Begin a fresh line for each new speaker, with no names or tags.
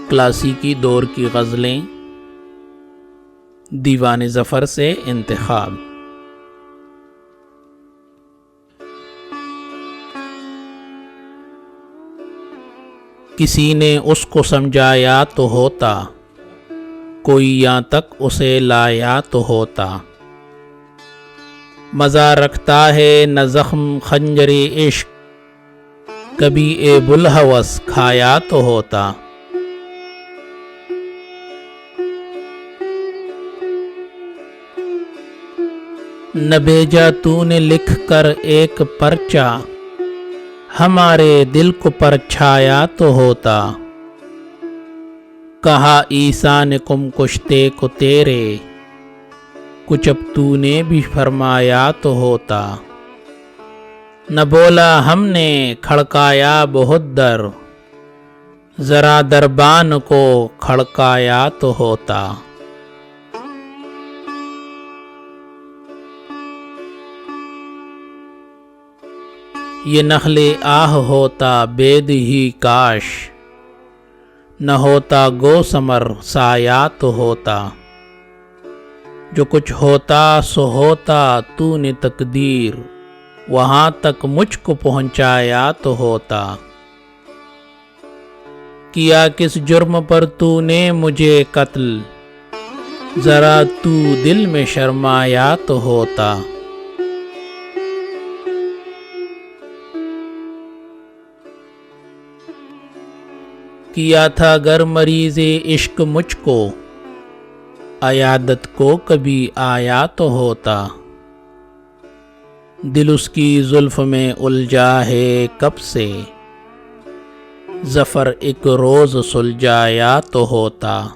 کلاسیکی دور کی غزلیں دیوان ظفر سے انتخاب۔ کسی نے اس کو سمجھایا تو ہوتا، کوئی یہاں تک اسے لایا تو ہوتا۔ مزہ رکھتا ہے نہ زخم خنجر عشق، کبھی اے بوالہوس کھایا تو ہوتا۔ نہ بھیجا تو نے لکھ کر ایک پرچہ، ہمارے دل کو پرچھایا تو ہوتا۔ کہا عیسیٰ نے کم کشتے کو تیرے، کچھ اب تو نے بھی فرمایا تو ہوتا۔ نہ بولا ہم نے کھڑکایا بہت در، ذرا دربان کو کھڑکایا تو ہوتا۔ یہ نخل آہ ہوتا بید ہی کاش، نہ ہوتا گو ثمر سایہ تو ہوتا۔ جو کچھ ہوتا سو ہوتا تو نے تقدیر، وہاں تک مجھ کو پہنچایا تو ہوتا۔ کیا کس جرم پر تو نے مجھے قتل، ذرا تو دل میں شرمایا تو ہوتا۔ کیا تھا گر مریض عشق مجھ کو، عیادت کو کبھی آیا تو ہوتا۔ دل اس کی زلف میں الجھا ہے کب سے، ظفر ایک روز سلجھایا تو ہوتا۔